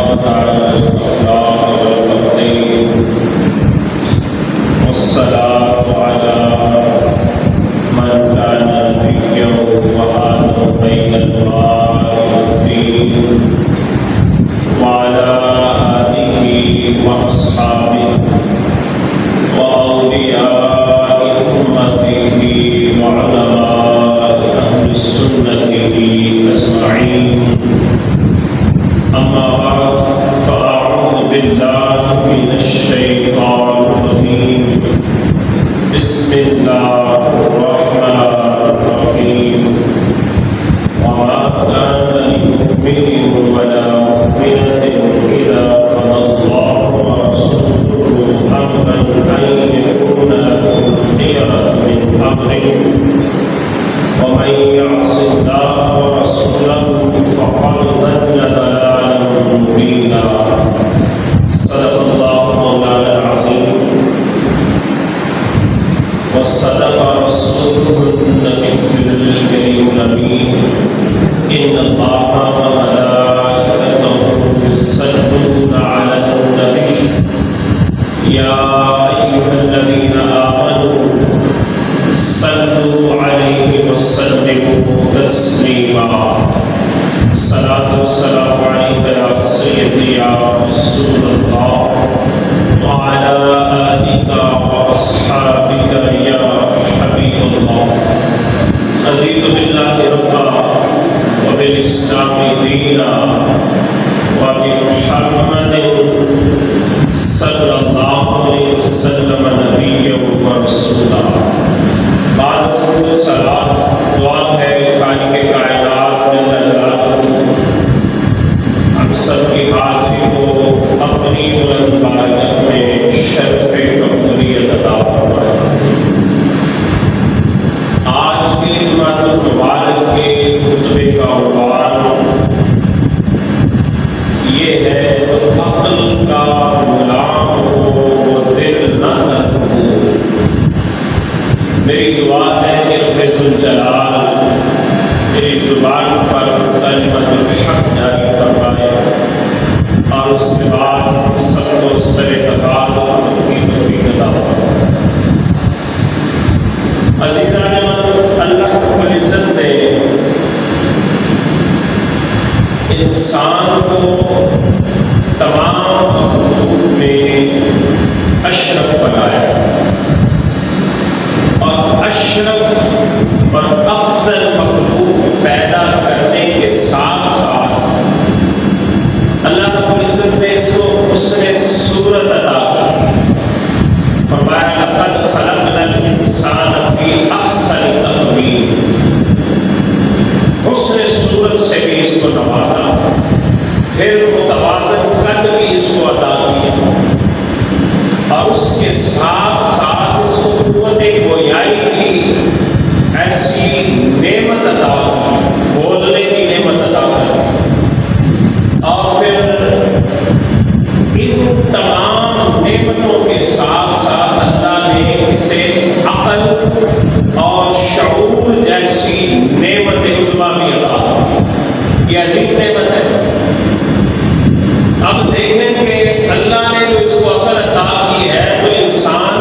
الله تعالى الأخلاق والتقدير والصلاة على من كان نبيا وهادى بين الله والدين وعلى آله وأصحابه وأولياء أمته وعلماء أهل سنته أجمعين. أما بعد فأعوذ بالله من الشيطان الرجيم. بسم الله الرحمن الرحيم. وما كان لمؤمن ولا مؤمنة إذا قضى الله ورسوله أمرا أن يكون لهم الخيرة من أمرهم ومن يعص الله ورسوله فقد ضل ضلالا مبينا. صدق الله مولانا العظيم وصدق رسوله النبي الكريم الأمين. إن الله وملائكته يصلون على النبي يا أيها الذين آمنوا صلوا عليه وسلموا تسليما. صلاة والسلام عليك يا سيدي يا رسول الله وعلى آلك وأصحابك يا حبيب الله. رضيت بالله ربا وبالإسلام دينا وبمحمد صلى الله عليه وسلم نبيا ورسولا. بعد سلام دعا ہے خالق کائنات جل جلالہ ہم سب کی حاضری کو اپنی بلند بارگاہ میں شرف قبولیت عطا فرمائے. آج کے جمعۃ المبارک کے خطبے کا عنوان یہ ہے عقل کا غلام ہو وہ دل نہ رکھو. میری دعا ہے کہ رب ذوالجلال میری زبان پر کلمۃ الحق جاری فرمائے اور اس کے بعد سب کو اس پر اعتقاد کی توفیق عطا فرمائے. عزیزان اللہ رب العزت نے انسان کو تمام مخلوق میں اشرف بنایا اور اشرف اور افضل مخلوق پیدا کرنے کے ساتھ ساتھ اللہ رب العزت نے اس کو حسن صورت عطا کی. فرمایا لقد خلقنا الانسان فی احسن تقویم. حسن صورت سے بھی اس کو نوازا، پھر متوازن قد بھی اس کو عطا کیا اور اس کے ساتھ ساتھ اس کو قوت گویائی کی ایسی نعمت عطا کی، بولنے کی نعمت عطا کی. اور پھر ان تمام نعمتوں کے ساتھ ساتھ اللہ نے اسے عقل اور شعور جیسی نعمت عظمیٰ بھی عطا کی. یہ عظیم نعمت ہے. اب دیکھیں کہ اللہ نے جو اس کو عقل عطا کی ہے تو انسان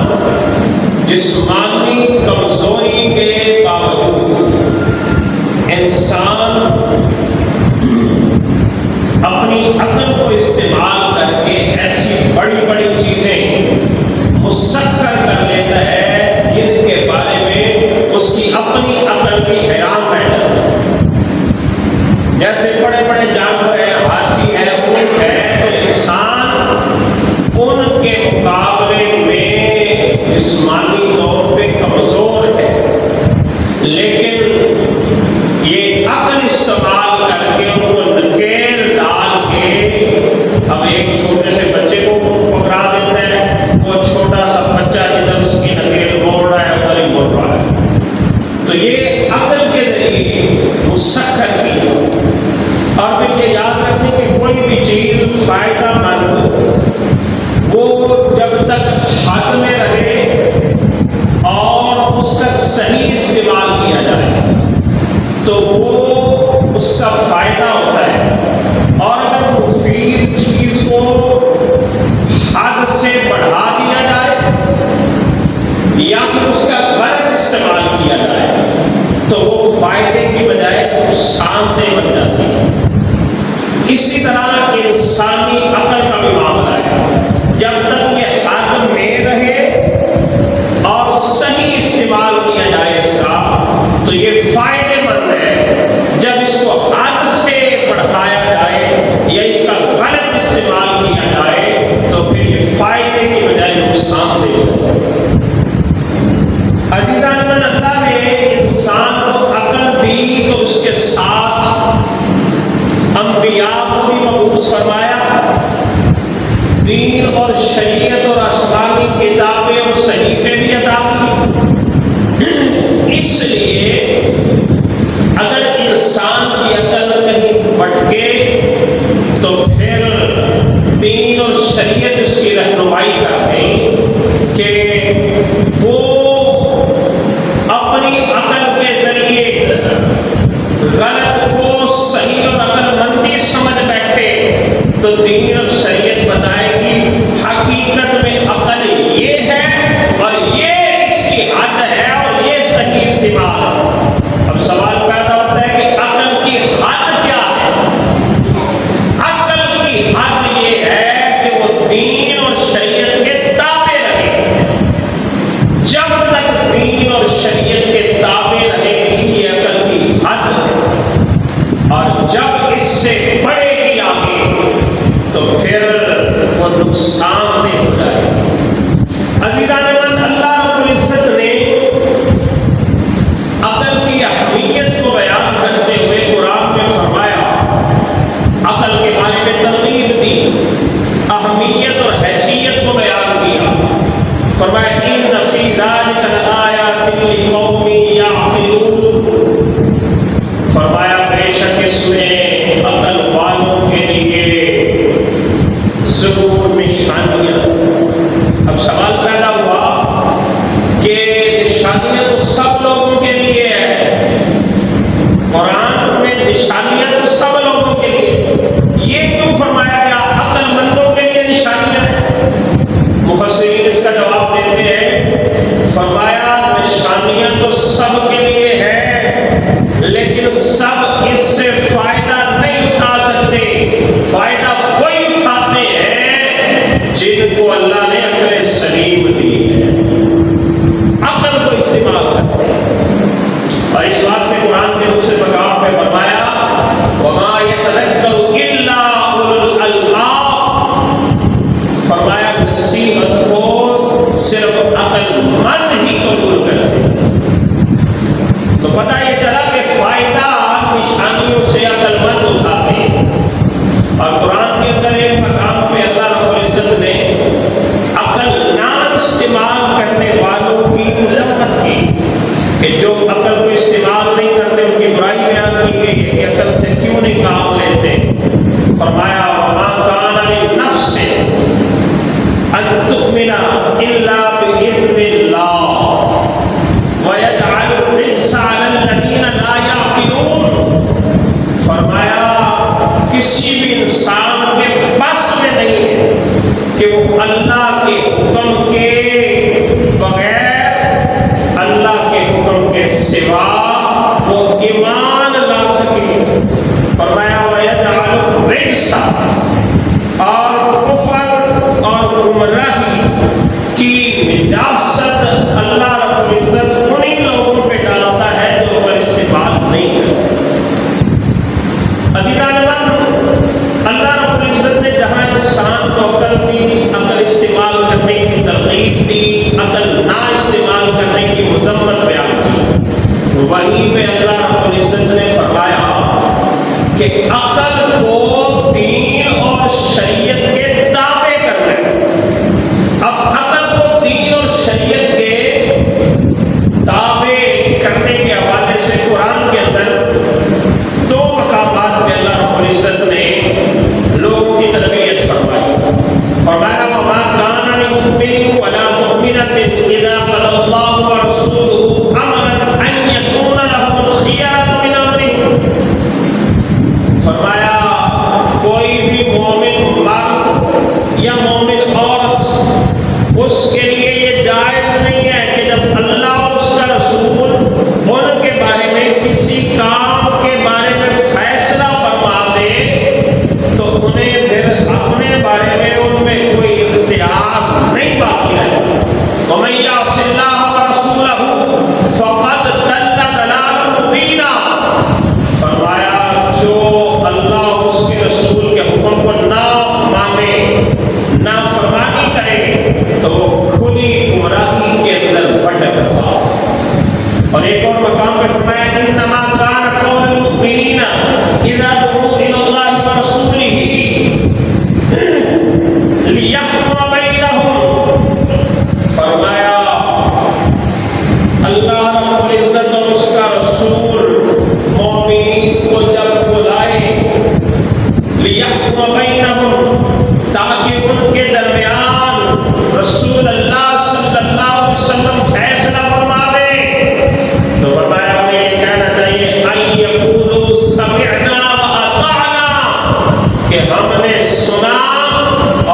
جسمانی کمزوری کے باوجود انسان اپنی عقل کو استعمال کر کے ایسی بڑی بڑی چیزیں مسخر کر لیتا ہے جن کے بارے میں اس کی اپنی عقل بھی حیران رہ جاتی ہے. جیسے بڑے بڑے جانور ہیں، ہاتھی ہے، اونٹ ہے، تو انسان ان کے مقابلے میں جسمانی طور پہ کمزور ہے، لیکن یہ عقل استعمال کر کے ان کو نکیل ڈال کے اب ایک چھوٹے سے بچے کو پکڑا دیتے ہیں، وہ چھوٹا سا بچہ جدھر اس کی نکیل موڑ رہا ہے ادھر ہی موڑ پا رہا ہے. تو یہ عقل کے ذریعے مسخر کی. اور پھر یہ یاد رکھیں کہ کوئی بھی چیز فائدہ مند وہ جب تک ہاتھ میں رہے اور اس کا صحیح استعمال کیا جائے تو وہ اس کا فائدہ ہوتا ہے. اور اگر مفید چیز اسی طرح انسانی عقل کا بھی معاملہ ہے، جب تک یہ حد میں رہے اور صحیح استعمال کیا جائے اس کا تو یہ فائدے مند ہے، جب اس کو حد سے بڑھایا جائے یا اس کا غلط استعمال کیا جائے تو پھر یہ فائدے کی بجائے نقصان دے گا۔ عزیزان من، اللہ نے انسان کو عقل دی تو اس کے ساتھ انبیاء کو بھی مبعوث فرمایا، دین اور شریعت اور آسمانی کتابیں اور صحیفے بھی عطا کی۔ اس لیے اگر انسان کی عقل کہیں بھٹکے تو پھر دین اور شریعت اس کی رہنمائی کر دیں کہ وہ اپنی عقل کے ذریعے غلط کو صحیح اور عقل مندی سمجھ بیٹھے تو دین اور شریعت بتائے گی حقیقت میں عقل یہ ہے اور یہ اس کی حد ہے اور یہ صحیح استعمال ہے۔ اب سوال پیدا ہوتا ہے کہ عقل کی حد کیا ہے؟ عقل کی حد یہ ہے کہ وہ دین اور شریعت کے تابع رہے۔ جب تک دین اور شریعت کے تابع رہے گی یہ عقل کی حد ہے، اور جب اس سے بڑھے گی آگے تو پھر وہ نقصان دہ ہو جائے گا۔ عزیزان من، اللہ رب العزت نے عقل کی اہمیت کو بیان کرتے ہوئے قرآن میں فرمایا، عقل کے بارے میں ترغیب دی، اہمیت اور حیثیت کو بیان کیا۔ فرمایا ان فی ذلک لآیات لقوم یعقلون، فرمایا بے شک اس میں عقل والوں کے لیے ضرور نشانیاں۔ اب سوال پیدا ہوا کہ نشانیاں تو سب لوگوں کے لیے ہے، قرآن میں نشانیاں تو سب لوگوں کے لیے، یہ کیوں فرمایا گیا عقل مندوں کے لیے نشانیاں ہیں؟ مفسرین اس کا جواب دیتے ہیں، فرمایا نشانیاں تو سب کے لیے ہے لیکن سب اس سے فائدہ نہیں اٹھا سکتے۔ فائدہ وہی اٹھاتے ہیں جن کو اللہ نے عقل سلیم دی ہے، عقل کو استعمال کرتے ہیں۔ اور اس واسطے قرآن کے دوسرے مقام پہ فرمایا وَمَا يَتَذَكَّرُ إِلَّا أُولُو الْأَلْبَابِ، فرمایا نصیحت کو صرف عقل مند ہی قبول کرتے ہیں۔ تو پتہ یہ چلا کہ فائدہ نشانیوں سے عقل مند اٹھاتے ہیں۔ اور قرآن کے اندر ایک مقام پہ اللہ رب العزت نے عقل نہ استعمال کرنے والوں کی مذمت کی کہ جو عقل کو استعمال نہیں کرتے ان کی برائی بیان کی گئی ہے کہ عقل سے کیوں نہیں کام لیتے۔ فرمایا وَمَا كَانَ لِلنَّفْسِ أَن تُؤْمِنَ إِلَّا بِإِذْنِ اللَّهِ وَيَجْعَلُ الرِّجْسَ عَلَى الَّذِينَ لَا يَعْقِلُونَ، فرمایا کسی بھی انسان کے بس میں نہیں ہے کہ وہ اللہ کے حکم کے بغیر، اللہ کے حکم کے سوا وہ ایمان لا سکے۔ فرمایا وَيَجْعَلُ الرِّجْسَ، اور کفر اور گمراہی کی نجاست اللہ رب العزت انہی لوگوں پہ ڈالتا ہے جو عقل استعمال نہیں کرتے۔ عزیزان من، اللہ رب العزت نے جہاں انسان کو عقل دی، عقل استعمال کرنے کی ترغیب دی، عقل نہ استعمال کرنے کی مذمت بیان کی، وہیں پہ اللہ رب العزت نے فرمایا کہ عقل کو دین اور شریعت کے تابع کرنا ہے۔ اب عقل کو دین اور شریعت کے تابع کرنے کے حوالے سے قرآن کے اندر دو مقامات میں اللہ رب العزت نے لوگوں کی تربیت فرمائی۔ فرمایا وَمَا كَانَ لِمُؤْمِنٍ وَلَا مُؤْمِنَةٍ إِذَا قَضَى اللَّهُ وَرَسُولُهُ أَمْرًا أَن يَكُونَ لَهُمُ الْخِيَرَةُ مِنْ أَمْرِهِمْ، فرمایا کوئی بھی مومن مرد یا مومن عورت اس کے لیے یہ جائز نہیں ہے کہ جب اللہ اور اس کا رسول ان کے بارے میں کسی کام کے بارے میں فیصلہ فرما دے لِيَحْكُمَ بَيْنَهُمْ، تاکہ ان کے درمیان رسول اللہ صلی اللہ علیہ وسلم فیصلہ فرما دیں۔ تو فرمایا انہیں یہ کہنا چاہیے أَن يَقُولُوا سَمِعْنَا وَأَطَعْنَا، کہ ہم نے سنا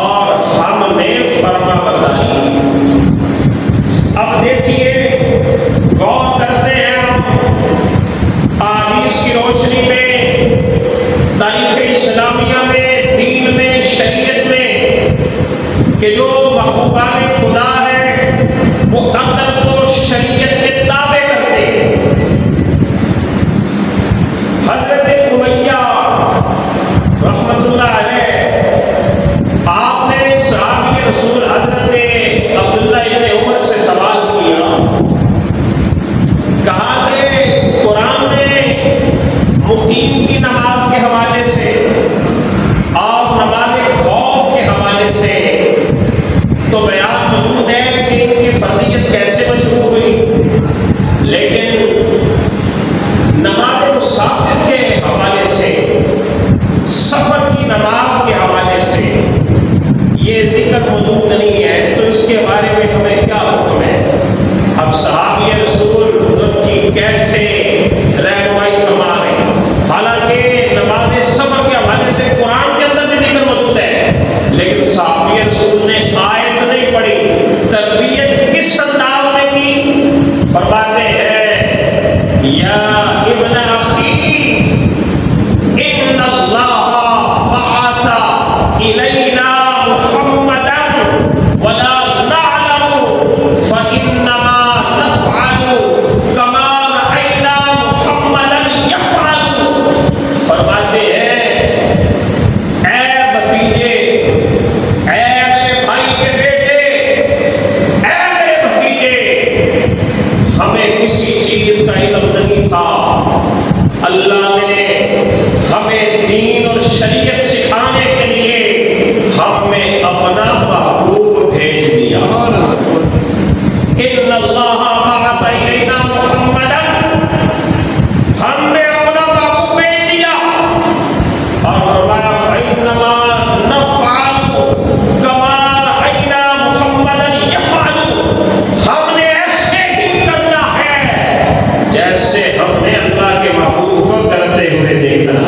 اور ہم نے فرما برداری کی۔ اب دیکھیے، غور کرتے ہیں ہم احادیث کی روشنی میں، تاریخ اسلامیہ میں، دین میں، شریعت میں، کہ جو محبوبان خدا ہے وہ عقل کو شریعت کے تابع کرتے ہیں۔ حضرت امیہ رحمت اللہ علیہ، آپ نے صحابی رسول حضرت عبداللہ ابن عمر سے سوال کیا، کہا کہ قرآن میں مقیم کی نماز کے حوالے سے اور نماز خوف کے حوالے سے تو بیان موجود ہے کہ ان کی فرضیت کیسے مشروع ہوئی، لیکن نماز مسافر کے حوالے سے، سفر کی نماز کے حوالے سے یہ ذکر موجود نہیں ہے، تو اس کے بارے میں ہمیں کیا حکم ہے؟ اب صحابی رسول ان کی کیسے رہنمائی فرما رہے ہیں؟ حالانکہ نماز سفر کے حوالے سے قرآن کے اندر بھی ذکر موجود ہے، لیکن صحابی رسول نے آیت نہیں پڑھی، تربیت کس انداز میں کی؟ فرماتے ہیں یا ابن اخی ان اللہ بعث الینا محمدا ولا نعلم فانما نفعل کما رأینا محمدا یفعل۔ فرماتے ہیں اے بھتیجے، اے میرے بھائی کے بیٹے، اے میرے بھتیجے، ہمیں کسی چیز کا علم نہیں تھا، اللہ نے ہمیں دین اور شریعت سکھانے کے لیے ہمیں اپنا محبوب بھیج دیا۔ ان اللہ بعث الینا محمدا، ہم نے اپنا محبوب بھیج دیا، اور فرمایا فانما نفعل کما رأینا محمدا یفعل، ہم نے ایسے ہی کرنا ہے جیسے ہم نے اللہ کے محبوب کو کرتے ہوئے دیکھا۔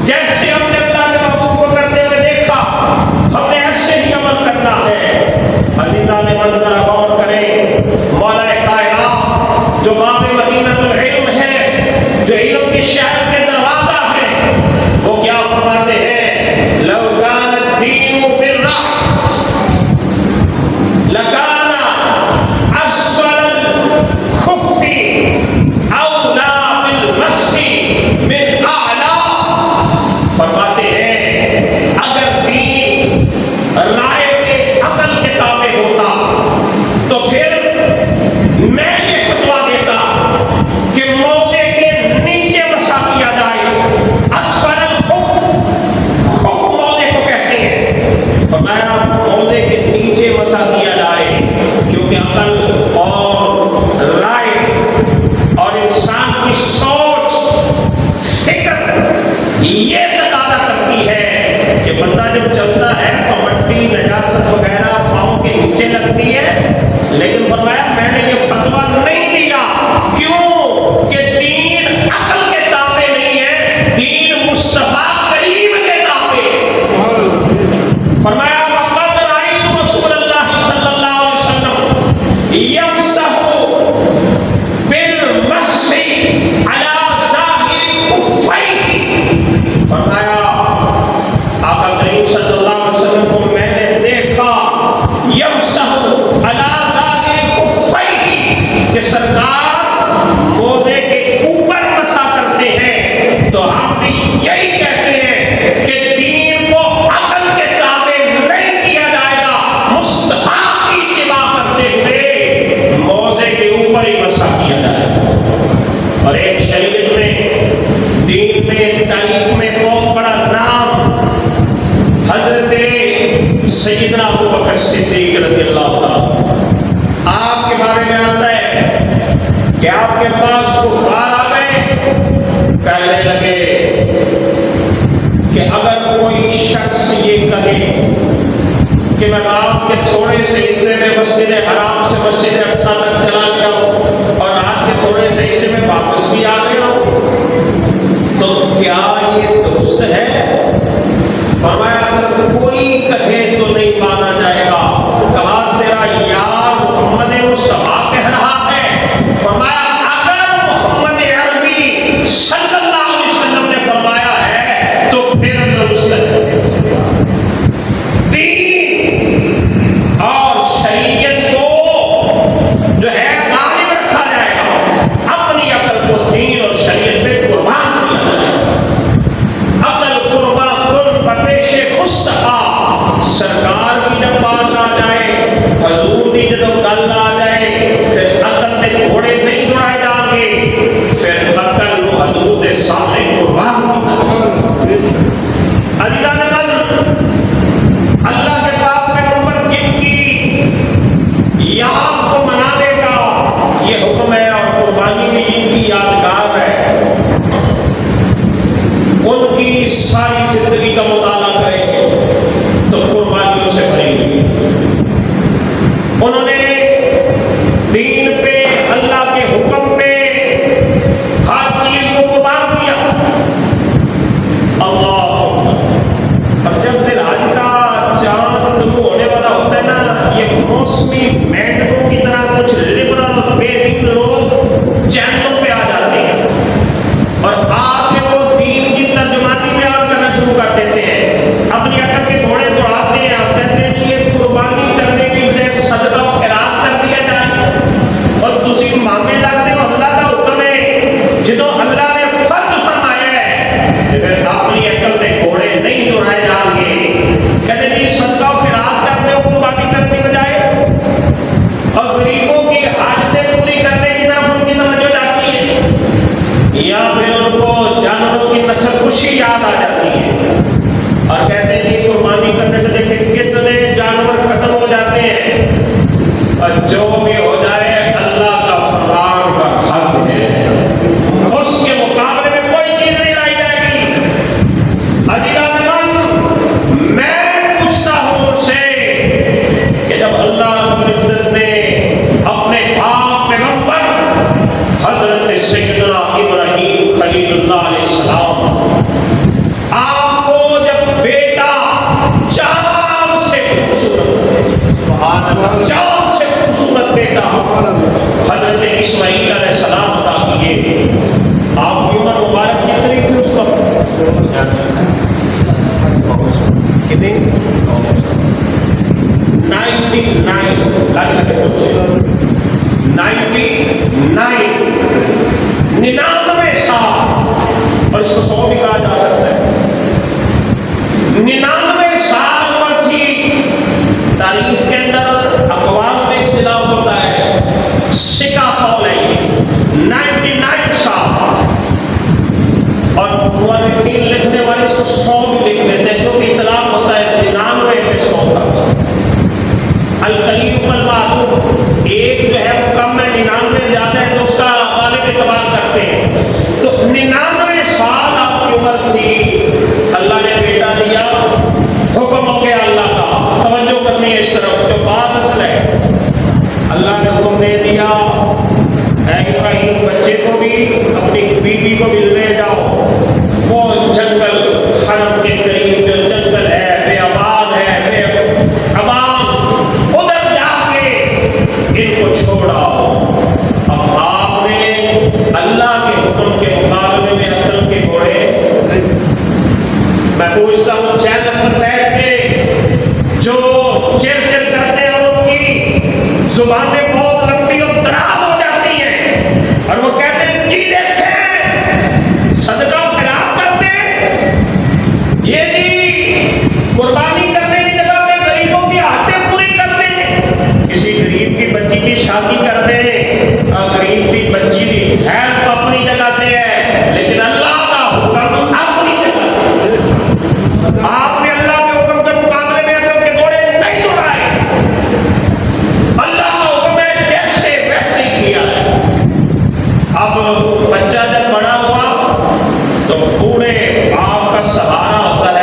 جیسے ہم نے اللہ کے محبوب کو کرتے ہوئے دیکھا، ہم نے ایسے ہی عمل کرنا ہے۔ عزیزان منظر غور کریں، مولا کائنات جو باب مدینۃ العلم ہے، جو علم کے شہر کے دروازہ ہے، وہ کیا فرماتے ہیں؟ لو کان الدین بالرأی لکان اسفل الخف اولا بالمسح من اعلی۔ فرماتے ہیں اگر دین رائے کے عقل کے تابع ہوتا تو پھر میں یہ فتویٰ دیتا کہ موزے کے نیچے مسح کیا جائے۔ اسفل الخف، خف موزے کو کہتے ہیں، فرمایا موزے کے نیچے مسح کیا جائے، کیونکہ عقل اور رائے اور انسان کی سوچ، فکر یہ تقاضا کرتی ہے کہ بندہ جب چلتا ہے تو مٹی، نجاست وغیرہ پاؤں کے نیچے لگتی ہے، لیکن فرمایا میں نے یہ فتویٰ نہیں دیا، کیوں کہ دین عقل کے تابع نہیں ہے، دین مصطفیٰ کریم کے تابع۔ فرمایا وقد رأیت رسول اللہ صلی اللہ علیہ وسلم یمسح بالمسح علی ظاہر کفیہ۔ فرمایا آقا کریم صلی اللہ علیہ وسلم کو میں نے دیکھا یمسح علی ظاہر کفیہ، کہ سرکار موزے کے اوپر مسح کرتے ہیں، تو ہم بھی یہی کہتے ہیں کہ دین کو عقل کے تابع نہیں کیا جائے گا، مصطفیٰ کی اتباع کرتے ہوئے موزے کے اوپر ہی مسح کیا جائے۔ اور ایک شریعت میں، دین میں، تاریخ میں بہت بڑا نام حضرت سیدنا ابو بکر صدیق رضی اللہ تعالیٰ، آپ کے بارے میں آتا ہے کہ آپ کے پاس کفار آ گئے، کہنے لگے کہ اگر کوئی شخص یہ کہے کہ میں رات کے تھوڑے سے حصے میں مسجد حرام سے مسجد اقصی تک چلا گیا ہوں اور رات کے تھوڑے سے حصے میں واپس بھی آ گیا ہوں، تو کیا یہ درست ہے؟ فرمایا اگر کوئی کہے تو نہیں مانا جائے گا۔ کہا تیرا یار محمد مصطفیٰ کہہ رہا ہے۔ فرمایا اگر محمد عربی صلی اللہ علیہ وسلم نے فرمایا ہے تو پھر درست ہے۔ دین اور شریعت کو جو ہے غالب رکھا جائے گا، اپنی عقل کو دین اور شریعت پہ قربان کیا جائے گا۔ عقل قربان کن بپیش مصطفیٰ، سرکار کی جب بات آ جائے، حضور کی جب گل آ جائے، پھر عقل دے گھوڑے نہیں دوڑائے جائیں گے، پھر عقل نو حضور دے سامنے قربان کیا جائے گا۔ عزیزان من، اللہ کے پاک پیغمبر جن کی یاد کو منانے کا یہ حکم ہے اور قربانی بھی جن کی یادگار ہے، ان کی ساری زندگی کا مطالعہ کریں گے تو قربانیوں سے بھری ہوئی۔ انہوں نے دین پہ، اللہ کے حکم پہ ہر چیز کو قربان کیا۔ اللہ، اور جب ذی الحج کا چاند طلوع ہونے والا ہوتا ہے نا، یہ موسمی مینڈکوں کی طرح کچھ لبرل اور بے دین لوگ چینلوں پہ آ جاتے ہیں اور آ کے وہ دین کی ترجمانی بیان کرنا شروع کر دیتے ہیں، اپنی عقل کے گھوڑے دوڑاتے ہیں، آپ کہتے ہیں کہ یہ قربانی کرنے کی بجائے صدقہ خیرات کر دیا جائے، اور تسی مانگنے لگتے ہو اللہ کا حکم ہے جدوں اللہ نے فرض فرمایا ہے، پھر اپنی عقل کے گھوڑے نہیں دوڑائے جائیں گے۔ کہتے ہیں صدقہ خیرات کرتے ہو قربانی کرنے بجائے، اور غریبوں کی حاجتیں پوری کرنے کی طرف ان کی توجہ جاتی ہے، یا پھر ان کو جانوروں کی نسل کشی یاد آ جاتی ہے اور کہتے ہیں کہ قربانی کرنے سے دیکھیں کتنے جانور ختم ہو جاتے ہیں، اور جو بھی ہو جائے اللہ کا فرمان کا حق ہے، اس کے مقابلے میں کوئی چیز نہیں لائی جائے گی۔ عزیزان من، میں پوچھتا ہوں ان سے کہ جب اللہ رب العزت نے اپنے پاک پیغمبر حضرت سیدنا ابراہیم خلیل اللہ علیہ السلام آپ کو جب بیٹا چاند سے خوبصورت بیٹا حضرت اسماعیل علیہ السلام عطا کیے، آپ کی عمر مبارک کتنی تھی اس وقت؟ کتنی؟ 99 سال، اور اس کو 100 بھی کہا جا سکتا ہے۔ 99 سال عمر تھی۔ تاریخ کے اندر اقوال میں اختلاف ہوتا ہے، سکہ قول ہے 99 سال، اور مورخین لکھنے والے اس کو 100 بھی لکھ لیتے ہیں، جو کہ اختلاف ہوتا ہے 99 پہ 100 کا۔ القلیل والمعدود، ایک جو ہے وہ کم ہے، 99 زیادہ ہے تو اس کا غالب اعتبار کرتے ہیں۔ تو 99 سال آپ کی عمر تھی، اللہ نے بیٹا دیا، حکم ہو گیا اللہ کا، توجہ کرنی ہے اس طرف، جو بات اصل ہے، اللہ نے حکم دے دیا اے ابراہیم بچے کو بھی اپنی بیوی کو بھی لے جاؤ، وہ جنگل حرم کے قریب جو جنگل ہے، بے آباد ہے، بے عوام، ادھر جا کے ان کو چھوڑا۔ اب آپ نے اللہ کے حکم کے مقابلے میں عقل کے گھوڑے، میں پوچھتا ہوں چینل پر بیٹھ کے جو چر چر کرتے ہیں اور ان کی زبانیں بہت لمبی اور دراز ہو جاتی ہیں، اور وہ کہتے ہیں جی دیکھیں صدقہ خیرات کرتے ہیں، یہ جی قربانی کرنے کی جگہ پہ غریبوں کی حاجتیں پوری کرتے ہیں، کسی غریب کی بچی کی شادی کرتے ہیں، غریب کی بچی کی ہیلپ اپنی جگہ پہ ہے، لیکن اللہ کا حکم اپنی جگہ پہ۔ آپ نے اللہ کے حکم کے مقابلے میں عقل کے گھوڑے نہیں دوڑائے، اللہ کا حکم ہے جیسے ویسے ہی کیا ہے۔ اب بچہ جب بڑا ہوا تو بوڑھے باپ کا سہارا ہوتا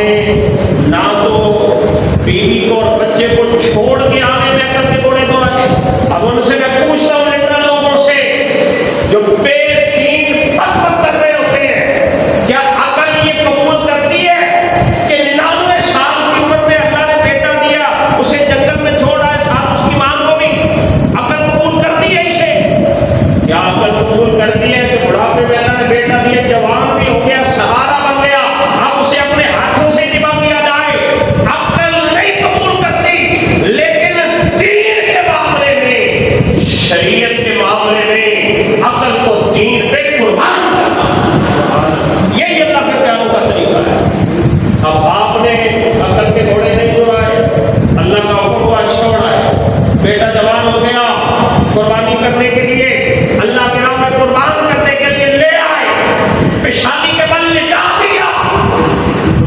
نے نہ تو بیوی کو اور بچے کو چھوڑ کے آنے میں عقل کے گھوڑے تو آگے. اب ان سے میں پوچھتا ہوں لبرل لوگوں سے جو بے دین پک کر رہے ہوتے ہیں، کیا عقل یہ قبول کرتی ہے کہ 99 سال کی عمر میں اللہ نے بیٹا دیا، اسے جنگل میں چھوڑ آئے، ساتھ اس کی ماں کو بھی؟ عقل قبول کرتی ہے اسے؟ کیا عقل قبول کرتی ہے کہ بڑھاپے میں اللہ نے بیٹا دیا، جوان بھی ہو گیا، سہارا بن گیا، اب اسے اپنے ہاتھوں سے ذبح کیا جائے؟ عقل نہیں قبول کرتی. لیکن دین کے معاملے میں، شریعت کے معاملے میں عقل کو دین پہ قربان کرنا، یہی اللہ کے پیاروں کا طریقہ ہے. اب آپ نے عقل کے گھوڑے نہیں دوڑائے، اللہ کا حکم کو چھوڑا ہے، بیٹا جوان ہو گیا، قربانی کرنے کے لیے، اللہ کے نام میں قربان کرنے کے لیے لے آئے، پیشانی کے بل لٹا دیا،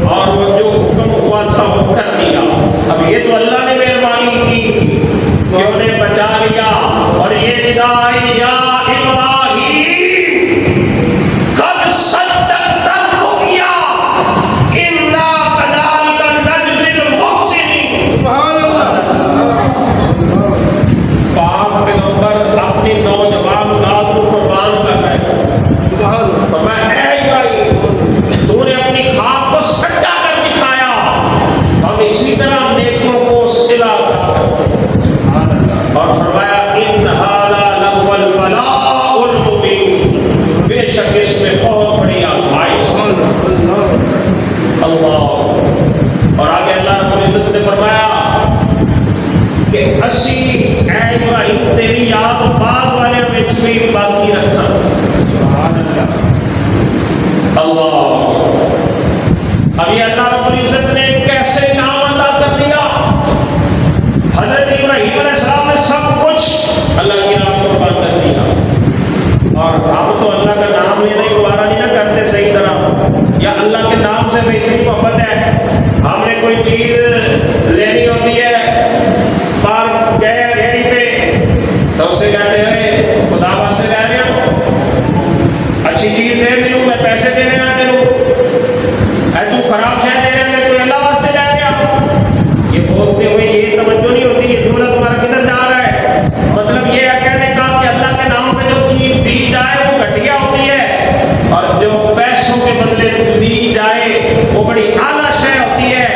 اور وہ جو حکم ہوا تھا وہ کر دیا. اب یہ تو اللہ نے مہربانی کی کہ انہیں بچا لیا. اور یہ ندا آئی، یا ابراہیم قد صدقت الرؤیا انا کذالک نجزی المحسنین. پاک پیغمبر اپنی نوجوان اولاد کو قربان کر رہے ہیں. فرمایا اے ابراہیم، تو نے اپنی خاک کو سجا کر دکھایا، ہم اسی طرح نیکوں کو صلہ کرتے ہیں. اور فرمایا ان ھذا لہو البلاء المبین، بے شک اس میں بہت بڑی آزمائش ہے. اللہ. اور آگے اللہ رب العزت نے فرمایا کہ اسی اے ابراہیم تیری یاد بعد والے وچ بھی باقی رکھنا. اللہ. ابھی اللہ رب العزت نے کیسے نام عطا کر دیا. حضرت ابراہیم علیہ السلام نے سب کچھ اللہ کی راہ میں قربان کر دیا. اور ہم تو اللہ کا نام لینا ہی گوارا نہیں نہ کرتے صحیح طرح، یا اللہ کے نام سے بھی اتنی محبت ہے، ہم نے کوئی چیز لینی ہوتی ہے، باہر گئے ریڑی پہ تو اسے کہتے ہیں خدا واسطے لے رہے ہو، اچھی چیز دے ملوں، میں پیسے دینے نہ دے لوں، اے تو خراب شے دے رہے ہیں، تو اللہ واسطے لے رہے. یہ بولتے ہوئے یہ توجہ نہیں ہوتی یہ جملہ تمہارا کدھر جا رہا ہے. مطلب یہ ہے کہنے کا کہ اللہ کے نام پہ جو چیز دی جائے وہ گھٹیا ہوتی ہے، اور جو پیسوں کے بدلے دی جائے وہ بڑی اعلیٰ شے ہوتی ہے.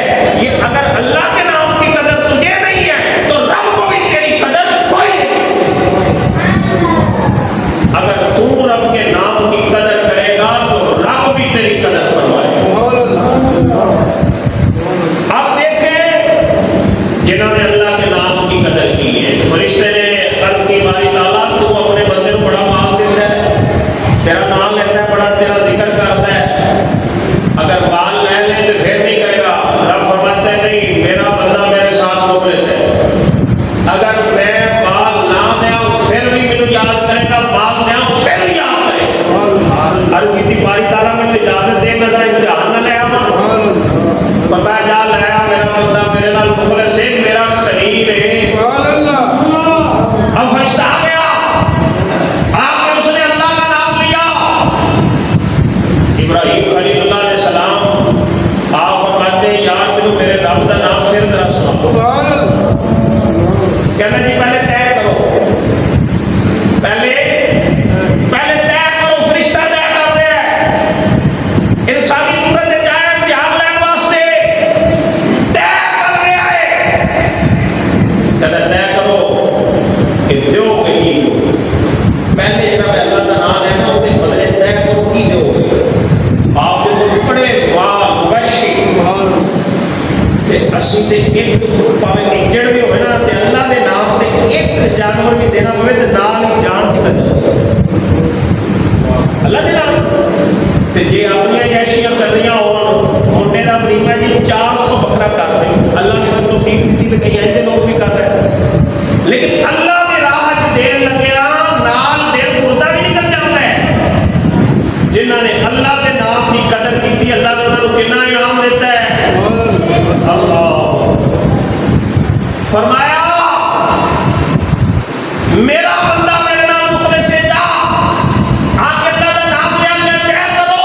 یہ اگر اللہ کے نام کی قدر تجھے نہیں ہے تو رب کو بھی تیری قدر کوئی نہیں. اگر تو رب کے نام کی قدر کرے گا تو رب بھی تیری قدر فرمائے گا. اب دیکھیں جنہوں نے اللہ کے نام کی قدر کی ہے. فرشتے نے عرض کی باری تعالیٰ تو اپنے بندے کو بڑا مال دیتا ہے، تیرا نام لیتا ہے، بڑا تیرا ذکر کرتا ہے، اگر مال لے لے تو پھر نہیں کرے گا. رب فرماتا ہے نہیں، میرا بندہ میرے ساتھ مخلص ہے. اگر میں مال نہ دیا پھر بھی مجھے یاد کرے گا، مال دیا پھر بھی یاد کرے گا. عرض کی تھی باری تعالیٰ مجھے اجازت دے، میں ذرا امتحان نہ لے آؤں. فرمایا جا لیا، میرا بندہ میرے نال مخلص ہے، میرا خلیل ہے. اب فرشتہ آ گیا، آپ نے اس نے اللہ کا نام لیا. ابراہیم خلیل اللہ علیہ السلام آپ فرماتے ہیں یار مجھے میرے رب کا نام پھر ذرا سنا. کہتے جی پہلے طے کرو، پہلے طے کرو. فرشتہ طے کر رہے ہیں، انسانی صورت میں جائے امتحان لینے واسطے طے کر رہے ہیں. کہتے طے کرو کہ دو گئی پہلے جناب اللہ کا نام ہے نا انہیں بدلے طے کرو کی دو گئی. آپ جو بڑے واہ وشی تے اسی تے ایک پاوے انجڑ بھی ہوئے نا تے اللہ دے نام تے ایک جانور بھی دینا پوے تے نال ہی جان دی لگ اللہ دے نام تے جے اپنی عیاشیاں کرنیاں ہون منڈے دا پریما جی 400 بکرا کر دے. اللہ نے توفیق دی تے کئی ایسے لوگ بھی کر رہے ہیں، لیکن اللہ دے راہ وچ دین لگیا نال دل مردہ بھی نکل جاتا ہے. جنہاں نے اللہ کے نام کی قدر کی تھی اللہ نے انہوں نے کتنا انعام دیتا ہے. اللہ فرمایا میرا بندہ میرے نام مخلص سے جا آ کے اللہ کا نام لیا کر طے کرو،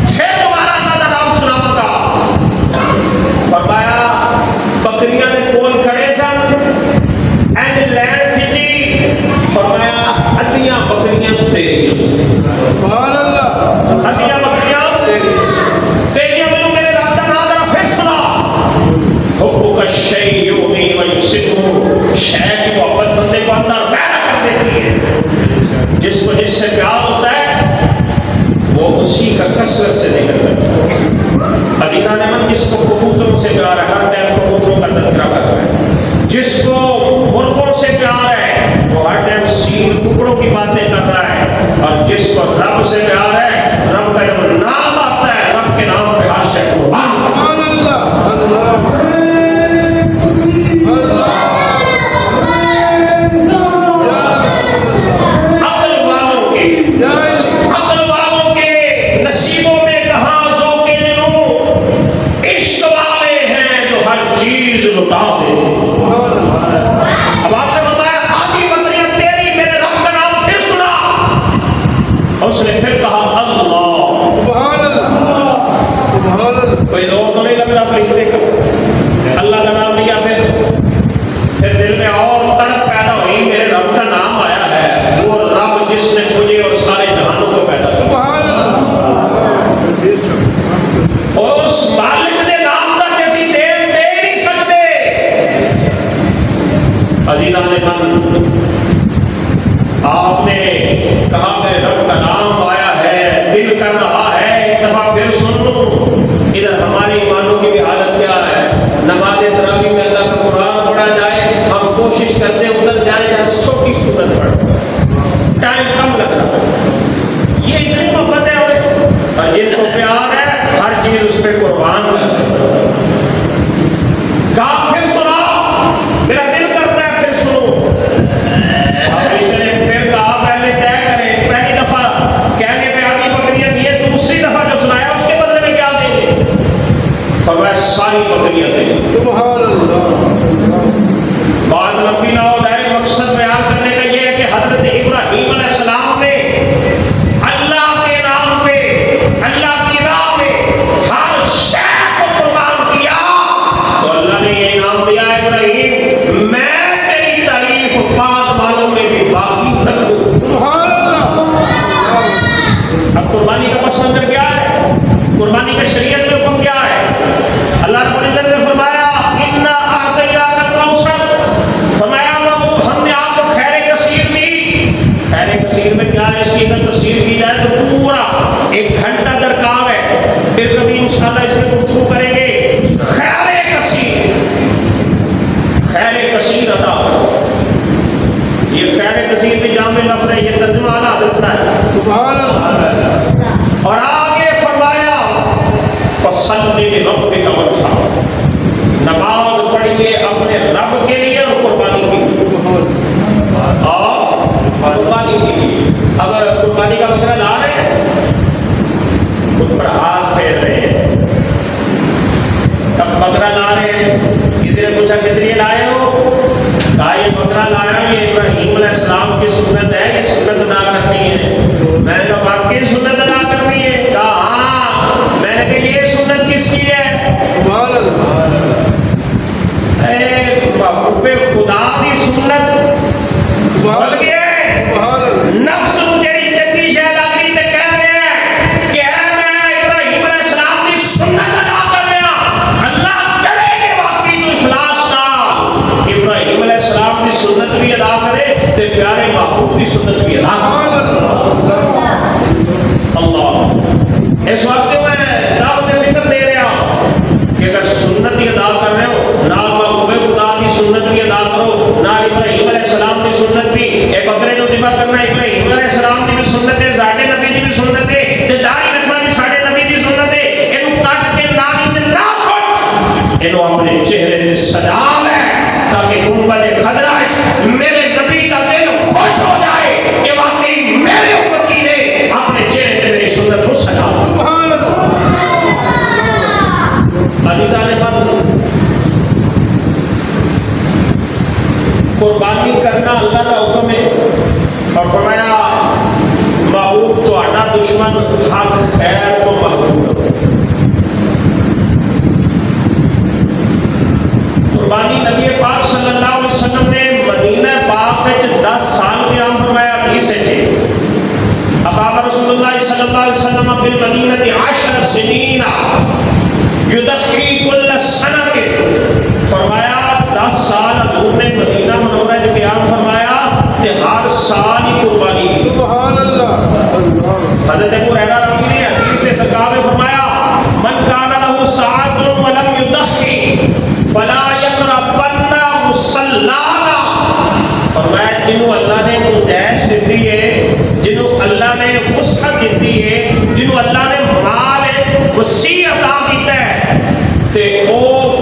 پھر دوبارہ اللہ کا نام سناؤں گا. اسی کا کثرت سے ذکر کرنا. عزیزان من جس کو کبوتروں سے پیار ہے ہر ٹائم کبوتروں کا تذکرہ کر رہا ہے. جس کو مرغوں سے پیار ہے وہ ہر ٹائم سیر ٹکڑوں کی باتیں کر رہا ہے. اور جس کو رب سے پیار ہے رب کا جب نام آتا ہے رب کے نام پہ ہر شے قربان کرتا ہے. عقل والوں کے نصیبوں میں کہاں ذوق جنوں عشق والے ہیں جو ہر چیز لٹا دیتے. اب آپ نے بتایا آدھی بکریاں تیری میرے رب کا نام پھر سنا اور اس نے پھر کہا اللہ. کوئی زور تو نہیں لگ رہا فرشتے کا. اللہ کا نام لیا پھر دل میں اور تڑپ پیدا ہوئی میرے رب کا نام آیا ہے وہ رب جس نے مجھے اور سارے جہانوں کو پیدا کیا. اور اس مالک کے نام کا کسی دیر دے نہیں سکتے. عزیزان من آپ نے کہا میرے رب کا نام آیا ہے دل کر رہا ہے ایک دفعہ پھر سن لوں. ادھر ہماری ایمانوں کی بھی حالت کیا ہے. نماز تراویح میں اللہ کا قرآن پڑھا جائے ہم کوشش کرتے ہیں ادھر جائیں جہاں چھوٹی سورت پڑھ ٹائم کم لگ رہا ہے. یہ اتنی محبت ہے ہمیں اور جن کو پیار ہے ہر چیز اس پہ قربان کر دیں. کہا پھر سنا میرا دل کرتا ہے پھر سنو. اور اس نے پھر کہا پہلے طے کریں پہلی دفعہ کہنے پہ آدھی بکریاں دیے دوسری دفعہ جو سنایا اس کے بدلے میں کیا دیں گے. فرمایا ساری بکریاں دیں گے. بات لمبی نہ ہو جائے مقصد بیان کرنے کا یہ ہے کہ حضرت ابراہیم علیہ السلام نے اللہ کے نام پہ اللہ کی راہ میں ہر شے کو قربان کیا تو اللہ نے یہ انعام دیا ابراہیم میں تیری تعریف بعد والوں میں بھی باقی رکھوں. اب قربانی کا پس منظر کیا ہے. قربانی کا شریعت میں حکم کیا ہے. اللہ رب العزت نے فرمایا انا اعطیناک الکوثر. فرمایا ہم نے آپ کو خیر کثیر دی. خیر کثیر میں کیا ہے اس کی اگر تفسیر کی جائے تو پورا 1 گھنٹہ درکار ہے. پھر کبھی انشاءاللہ اس میں گفتگو کریں گے. خیر کثیر عطا یہ خیر کثیر بھی جامع لفظ ہے. یہ ترجمہ اعلیٰ حضرت کا ہے. اور آگے فرمایا فصلی لربک وانحر. نماز پڑھیے اپنے رب کے لیے اور قربانی کے لیے اور قربانی کے لیے. اب قربانی کا بکرا لا رہے ہیں اس پر ہاتھ پھیر رہے ہیں. کب بکرا لا رہے ہیں کسی نے پوچھا کس لیے لائے ہو. کہا یہ بکرا لایا یہ ابراہیم علیہ السلام کی سنت ہے یہ سنت ادا کرنی ہے. میں نے کہا باقی سنت ادا کرنی ہے. کہا ہاں. میں نے کہا یہ سنت کس کی ہے. محبوب خدا دی سنت بول گئے نفس نو جڑی چنگی شے لگ رہی تے کہہ رہے ہیں کہ اے میں ابراہیم علیہ السلام دی سنت ادا کر رہا. اللہ کرے کہ واقعی تو اخلاص نال ابراہیم علیہ السلام دی سنت بھی ادا کرے تے پیارے محبوب دی سنت بھی ادا کرے. اللہ اس واسطے میں دعوت فکر دے رہا ہوں کہ اگر سنت ہی ادا کر رہے ہو نہ محبوب خدا کی سنت بھی ادا کرو نہ ابراہیم علیہ السلام کی سنت بھی. اے بکرے نو ذبح کرنا ابراہیم علیہ السلام کی بھی سنت ہے ساڈے نبی دی بھی سنت ہے تے داڑھی رکھنا بھی ساڈے نبی دی سنت ہے. اینو کٹ کے نالی تے نہ سٹ اینو اپنے چہرے تے سجا لے تاکہ گنبد خضرا میرے نبی کا دل خوش ہو جائے کہ واقعی میرے امتی نے اپنے چہرے تے میری سنت کو سجا دی. قربانی کرنا اللہ کا حکم ہے اور فرمایا محبوب تو آڈا دشمن حق خیر تو محبوب. قربانی نبی پاک صلی اللہ علیہ وسلم نے مدینہ پاک میں 10 سال قیام فرمایا. حدیث ہے اقام رسول اللہ صلی اللہ علیہ وسلم بالمدینہ 10 سنین یدخی کل سنہ کے. فرمایا 10 سال حضور نے مدینہ منورہ میں قیام فرمایا کہ ہر سال ہی قربانی کی. سبحان اللہ. حضرت ابو ہریرہ راوی نے ولم يضحي فلا يقربن مصلانا. فرمایا جنہوں اللہ نے گنجائش دیتی ہے، جنہوں اللہ نے وسعت دیتی ہے، جنہوں اللہ نے مال وسیع عطا کیتا ہے تے او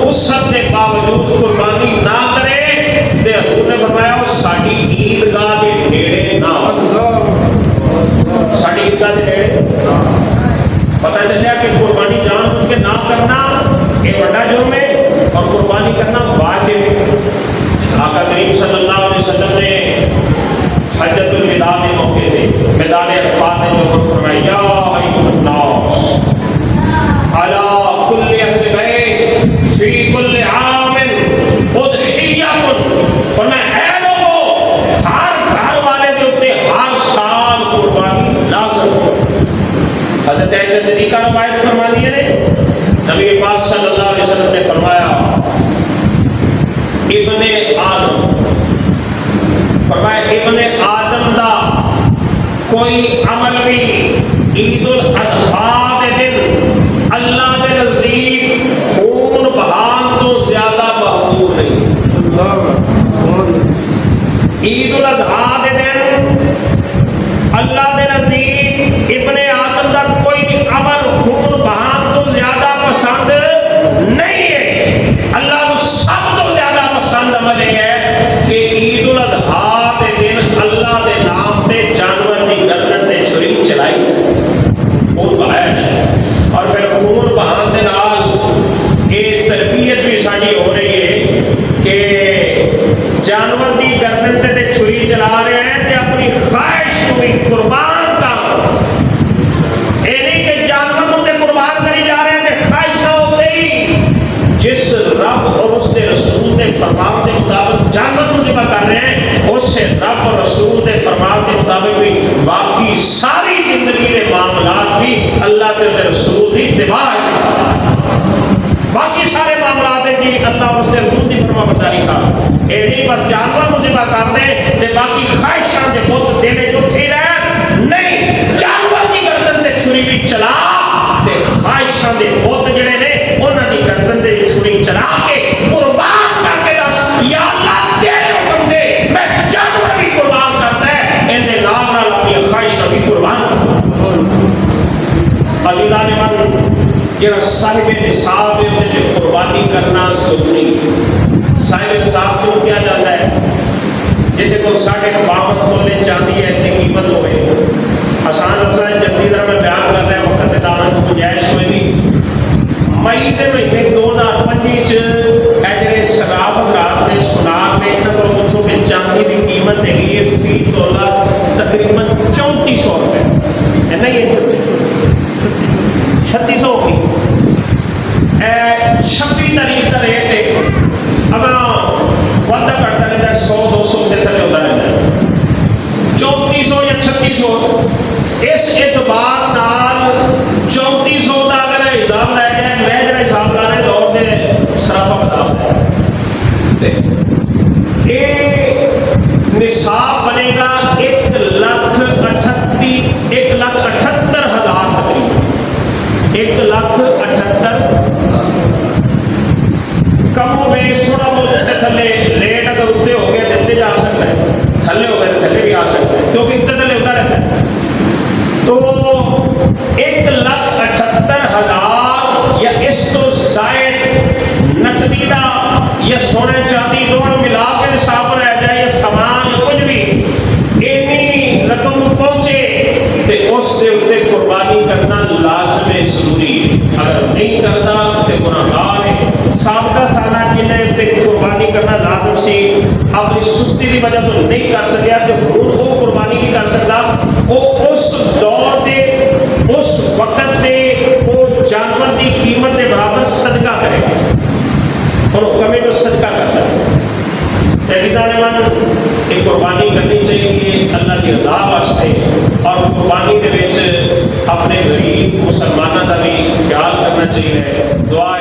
وسعت کے باوجود قربانی نہ کرے تے حضور نے فرمایا وہ ساڈی عیدگاہ دے نیڑے نہ ہو. ساڈی عیدگاہ دے نیڑے پتہ چلیا کہ قربانی جان بوجھ کے نہ کرنا یہ بڑا جرم ہے اور قربانی کرنا واجب ہے. آقا کریم صلی اللہ علیہ وسلم نے حجۃ الوداع کے موقع پہ میدان عرفات میں جو فرمایا یا ایھا الناس علی کل اہل بیت فی کل عام اضحیہ. فرمایا اے لوگوں ہر گھر والے کے اوپر ہر سال قربانی لازم. حضرت عائشہ صدیقہ روایت فرما دی ہے نبی پاک صلی اللہ علیہ وسلم نے فرمایا ابن آدم، فرمایا ابن آدم دا کوئی عمل بھی عید الاضحیٰ دے دن اللہ دے نزدیک خون بہان تو زیادہ محبوب نہیں. عید الاضحیٰ دے دن اللہ دے نزدیک ابن آدم دا کوئی عمل خون بہان تو زیادہ پسند نہیں ہے. اللہ کو سب تو زیادہ پسند عمل یہ ہے کہ عید الاضحیٰ دے دن اللہ دے نام تے جانور کی گردن تے چھری چلائی خون بہایا نہیں. اور پھر خون بہان دے نال یہ تربیت بھی ساری ہو رہی ہے کہ جانور کی گردن تے چھری چلا رہے ہیں تے اپنی خواہش کو بھی قربان کر. یہ نہیں کہ جانور تے قربان کری جا رہے ہیں تے خواہش نہ ہوتے ہی جس رب اور اس کے رسول کے فرمان کے مطابق جانور کو ذبح کر رہے ہیں اس سے رب اور رسول کے فرمان کے مطابق بھی باقی ساری زندگی کے معاملات بھی اللہ کے رسول کی اتباع ہے. باقی سارے معاملات ہیں کہ اللہ اور اس کے رسول کی فرما برداری کا یہ نہیں بس جانور کو ذبح کر دیں تے باقی خواہشاں کے بت دینے جو اٹھی رہے نہیں. جانور کی گردن تے چھری بھی چلا تے خواہشاں کے بت جڑے نے انہاں دی گردن تے چھری چلا کے قربان کر کے دس یا اللہ تیرے حکم دے میں جانور بھی قربان کرتا ہے ان دے نال نال اپنی خواہشاں بھی قربان کرتا. عزیزان من جڑا صاحب نصاب ہے انہیں جو قربانی کرنا ضروری ہے. صاحب نصاب کیوں کیا جاتا ہے؟ جن کو 52 تولے چاندی ہے اس کی قیمت ہوئے. آسان لفظ ہے جلدی طرح میں بیان کر رہا ہوں وقت میں دامن کی گنجائش ہوئے گی. مئی کے مہینے 2025 جڑے شراب حضرات نے سنار نے انہوں کو پوچھو کہ چاندی کی قیمت دیکھی ہے فی تولہ تقریباً 3400 روپے ہے نہیں ہے 3600 کی 26 تاریخ کا ریٹ ہے. اگر وعدہ کرتا رہتا ہے 100-200 کے تھلے ہوتا رہتا ہے 3400 یا 3600. اس اعتبار نال 3400 کا اگر حساب رہ جائے میں جڑا حساب لا رہے لوگ دے سرافہ بتا دیں یہ نصاب بنے گا 1,78,000 تقریباً 1,78,000 کم و بیش تھوڑا بہت تھلے ریٹ اگر اتنے ہو گیا دیتے جا سکتا ہے تھلے ہو گئے تھلے بھی آ سکتے ہیں کیونکہ اتنے تھلے ہوتا رہتا ہے. تو 1,78,000 یا اس تو زائد نقدی دا یا سونے چاندی دونوں ملا کے نصاب رہ جائے یا سامان کچھ بھی اینی رقم پہنچے تو اس کے اتنے قربانی کرنا لازم ضروری ہے. اگر نہیں کرتا تو گناہگار ہے. سابقہ سالہ کے لیے قربانی کرنا لازم سی اپنی سستی کی وجہ تو نہیں کر سکیا جو ہوں وہ قربانی نہیں کر سکتا وہ اس دور دے اس وقت دے وہ جانور کی قیمت کے برابر صدقہ کرے اور حکم ہے جو صدقہ کرتا ہے. ایک قربانی کرنی چاہیے اللہ کی رضا واسطے اور قربانی دے وچ اپنے غریب مسلمانوں کا بھی خیال کرنا چاہیے. دعا